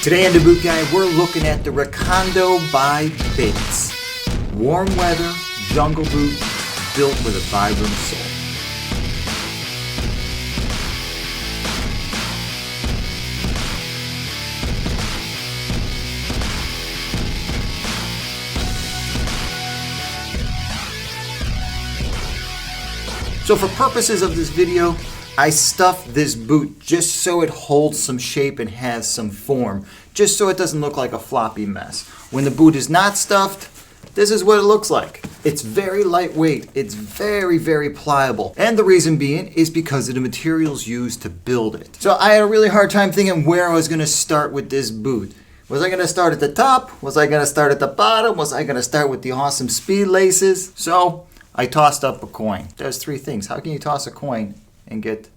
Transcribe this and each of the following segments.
Today on TheBootGuy, we're looking at the Recondo by Bates. Warm weather, jungle boot, built with a Vibram sole. So for purposes of this video, I stuffed this boot just so it holds some shape and has some form, just so it doesn't look like a floppy mess. When the boot is not stuffed, this is what it looks like. It's very lightweight, it's very, very pliable. And the reason being is because of the materials used to build it. So I had a really hard time thinking where I was gonna start with this boot. Was I gonna start at the top? Was I gonna start at the bottom? Was I gonna start with the awesome speed laces? So I tossed up a coin. There's three things. How can you toss a coin and get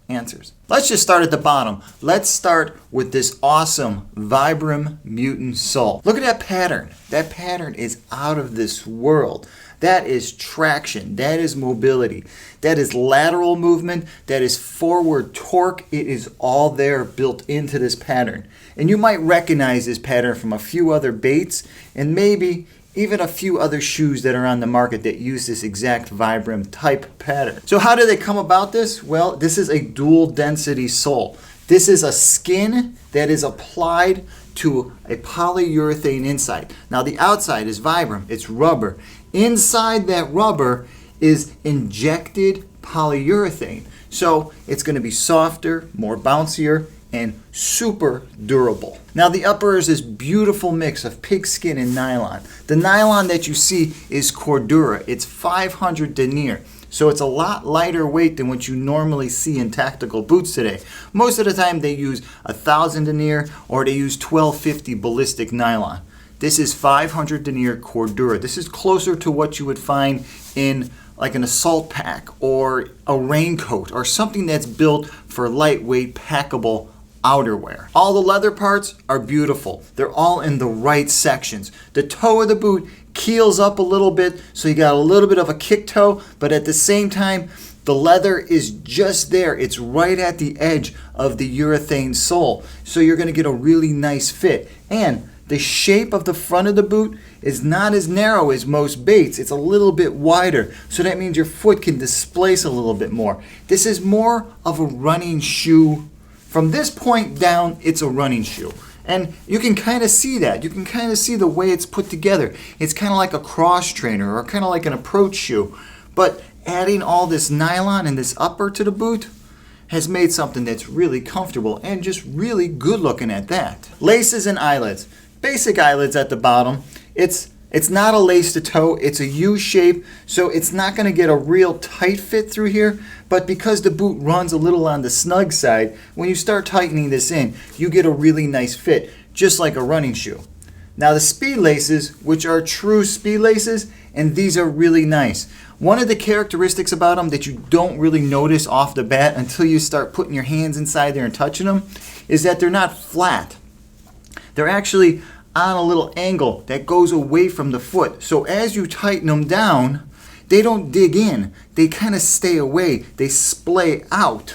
answers? Let's just start at the bottom. Let's start with this awesome Vibram Mutant sole. Look at that pattern. That pattern is out of this world. That is traction. That is mobility. That is lateral movement. That is forward torque. It is all there built into this pattern. And you might recognize this pattern from a few other baits and maybe even a few other shoes that are on the market that use this exact Vibram type pattern. So how did they come about this? Well, this is a dual density sole. This is a skin that is applied to a polyurethane inside. Now the outside is Vibram, it's rubber. Inside that rubber is injected polyurethane. So it's going to be softer, more bouncier, and super durable. Now the upper is this beautiful mix of pigskin and nylon. The nylon that you see is Cordura. It's 500 denier. So it's a lot lighter weight than what you normally see in tactical boots today. Most of the time they use 1,000 denier or they use 1250 ballistic nylon. This is 500 denier Cordura. This is closer to what you would find in like an assault pack or a raincoat or something that's built for lightweight packable outerwear. All the leather parts are beautiful. They're all in the right sections. The toe of the boot keels up a little bit, so you got a little bit of a kick toe, but at the same time, the leather is just there. It's right at the edge of the urethane sole, so you're gonna get a really nice fit. And the shape of the front of the boot is not as narrow as most baits. It's a little bit wider, so that means your foot can displace a little bit more. This is more of a running shoe. From this point down, it's a running shoe. And you can kind of see that. You can kind of see the way it's put together. It's kind of like a cross trainer or kind of like an approach shoe. But adding all this nylon and this upper to the boot has made something that's really comfortable and just really good looking at that. Laces and eyelets. Basic eyelets at the bottom. It's not a lace to toe, it's a U shape, so it's not going to get a real tight fit through here, but because the boot runs a little on the snug side, when you start tightening this in, you get a really nice fit, just like a running shoe. Now the speed laces, which are true speed laces, and these are really nice. One of the characteristics about them that you don't really notice off the bat until you start putting your hands inside there and touching them, is that they're not flat. They're actually on a little angle that goes away from the foot. So as you tighten them down, they don't dig in. They kind of stay away. They splay out,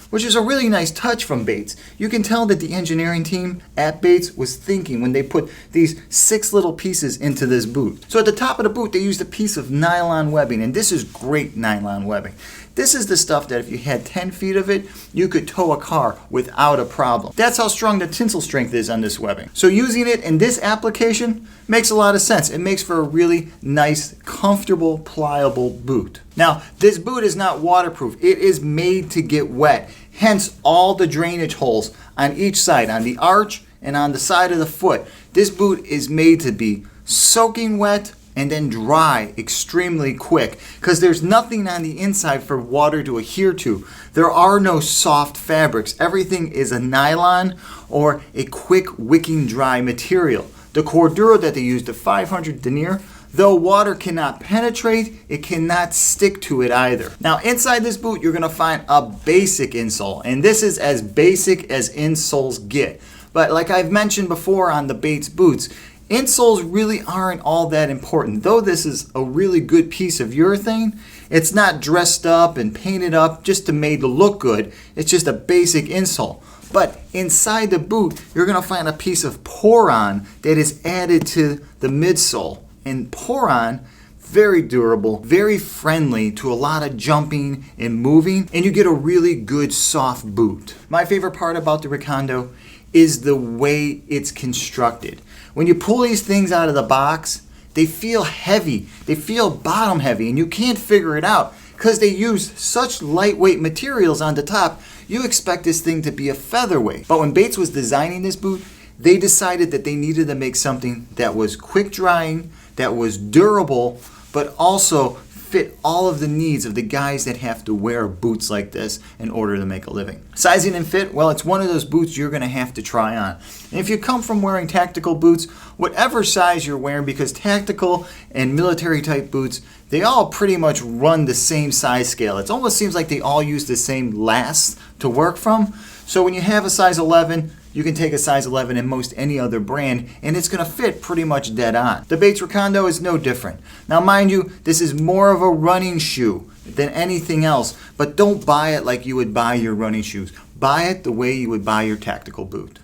which is a really nice touch from Bates. You can tell that the engineering team at Bates was thinking when they put these 6 little pieces into this boot. So at the top of the boot, they used a piece of nylon webbing, and this is great nylon webbing. This is the stuff that if you had 10 feet of it, you could tow a car without a problem. That's how strong the tensile strength is on this webbing. So using it in this application makes a lot of sense. It makes for a really nice, comfortable, pliable boot. Now, this boot is not waterproof. It is made to get wet. Hence all the drainage holes on each side, on the arch and on the side of the foot. This boot is made to be soaking wet and then dry extremely quick because there's nothing on the inside for water to adhere to. There are no soft fabrics. Everything is a nylon or a quick wicking dry material. The Cordura that they use, the 500 denier, though water cannot penetrate, it cannot stick to it either. Now inside this boot you're going to find a basic insole, and this is as basic as insoles get. But like I've mentioned before on the Bates boots, insoles really aren't all that important. Though this is a really good piece of urethane, it's not dressed up and painted up just to make it look good. It's just a basic insole. But inside the boot, you're going to find a piece of Poron that is added to the midsole. And Poron, very durable, very friendly to a lot of jumping and moving, and you get a really good soft boot. My favorite part about the Recondo is the way it's constructed. When you pull these things out of the box, they feel heavy, they feel bottom heavy, and you can't figure it out because they use such lightweight materials on the top. You expect this thing to be a featherweight. But when Bates was designing this boot, they decided that they needed to make something that was quick drying, that was durable, but also fit all of the needs of the guys that have to wear boots like this in order to make a living. Sizing and fit, well, it's one of those boots you're going to have to try on. And if you come from wearing tactical boots, whatever size you're wearing, because tactical and military type boots, they all pretty much run the same size scale. It almost seems like they all use the same last to work from. So when you have a size 11, you can take a size 11 in most any other brand, and it's going to fit pretty much dead on. The Bates Recondo is no different. Now mind you, this is more of a running shoe than anything else, but don't buy it like you would buy your running shoes. Buy it the way you would buy your tactical boot.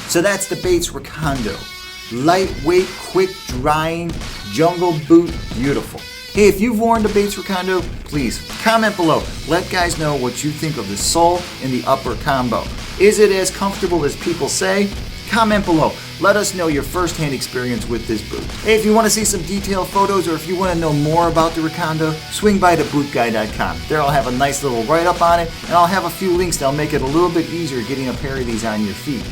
So that's the Bates Recondo. Lightweight, quick drying, jungle boot, beautiful. Hey, if you've worn the Bates Recondo, please comment below. Let guys know what you think of the sole and the upper combo. Is it as comfortable as people say? Comment below. Let us know your first-hand experience with this boot. Hey, if you want to see some detailed photos or if you want to know more about the Recondo, swing by TheBootGuy.com. There I'll have a nice little write-up on it, and I'll have a few links that'll make it a little bit easier getting a pair of these on your feet.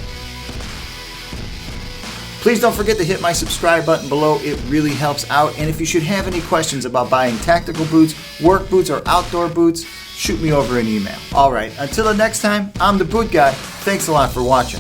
Please don't forget to hit my subscribe button below. It really helps out. And if you should have any questions about buying tactical boots, work boots, or outdoor boots, shoot me over an email. All right, until the next time, I'm the Boot Guy. Thanks a lot for watching.